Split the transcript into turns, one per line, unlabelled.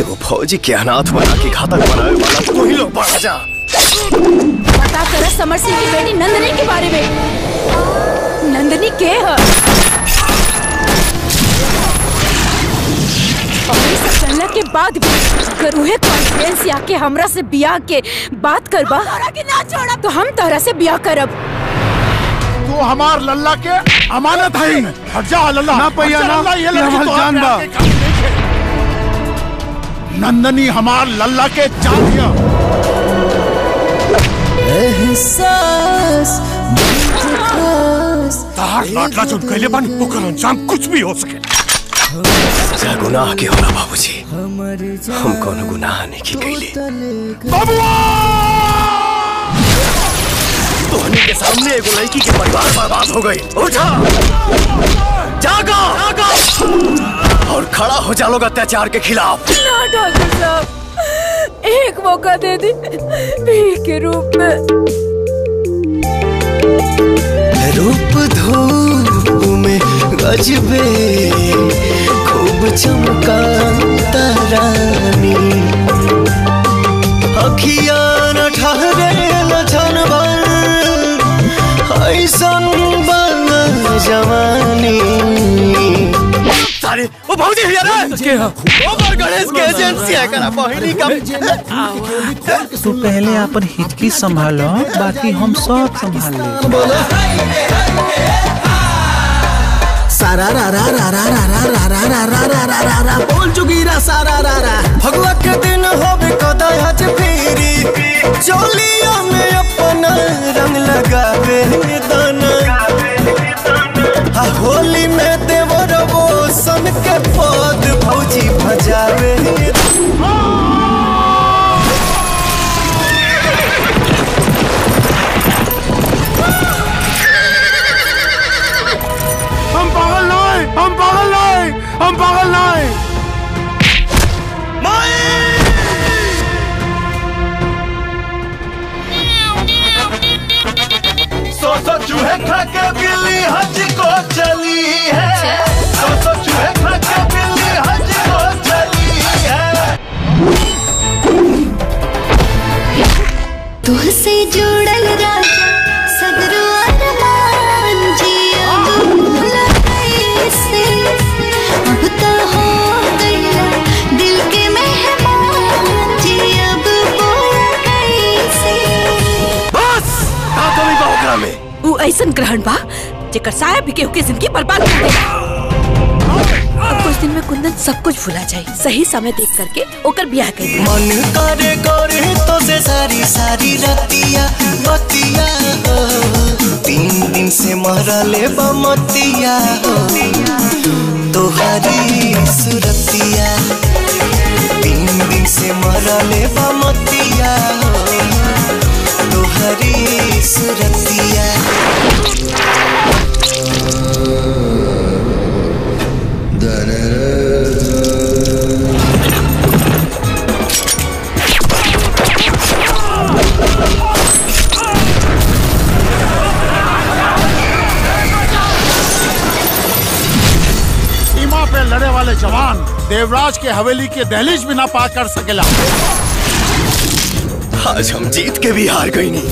वो फौजी के अनाथ बना के घातक बनाने वाला तो वही लोग बढ़ जा।
पता कर समर सिंह की बेटी नंदनी के बारे में। नंदनी के है और सब करने के बाद भी अगर उहे कॉन्फ्रेंस आके हमरा से बियाह के बात करबा के ना छोड़ा तो हम तोरा से बियाह करब।
तू हमार लल्ला के अमानत है। हट जा लल्ला ना पैया ना, ये लड़की तो जान बा। नंदनी हमार लल्ला के जान दिया। तार लाडला जो कैले बन ओकर अंजाम कुछ भी हो सके।
सजा गुनाह के होला बाबूजी, हम कोनो गुनाह नहीं की कैले।
बाबूआ
तोहनी के सामने एगो लड़की के परिवार बर्बाद हो गई। उठा जागो और खड़ा हो जा लोग अत्याचार के खिलाफ।
ना डॉक्टर साहब, एक मौका दे दी भीख के रूप में।
रूप धूप में गजबे खूब चमका तारानी, अखिया न ठहरे लछन भर ऐसन जवानी। सारे वो भौजी है ना के ओवर गणेश के एजेंसी है करा बहिनी का।
तू पहले अपन हिचकी संभालो, बाकी हम सब संभाल ले।
सारा रा रा रा रा रा रा रा रा रा रा रा रा रा बोल चुकीरा सारा रा रा।
भगवा के दिन होबे कदाच फेरी चोलिया में अपना रंग लगावे दाना। होली में देवर वो सन के पद भौजी भजावे।
हम पागल नहीं।
सौ चूहे खा के बिल्ली हज को चली है। सौ चूहे खा के बिल्ली हज को चली है।
तुझसे जुड़ल राजा सगरो अरमान जिया भूला कैसे। अब तो हो गया दिल के मेहमान जी, अब बोला कैसे।
बस कमी बा ओकरा में।
उ ऐसन ग्रहण बा जेकर साया भी केहू के जिंदगी बर्बाद कर देगा। और कुछ दिन में कुंदन सब कुछ भुला जाए। सही समय देख करके ओकर ब्याह कर दे।
मन करे करे तो से सारी सारी रतिया बतिया हो। 3 दिन से मरले बमतिया हो तोहारी सुरतिया। 3 दिन से मरले बमतिया हो तोहारी सुरतिया।
सीमा पे लड़े वाले जवान देवराज के हवेली के दहलीज भी ना पार कर सकेला।
आज हम जीत के भी हार गई नहीं।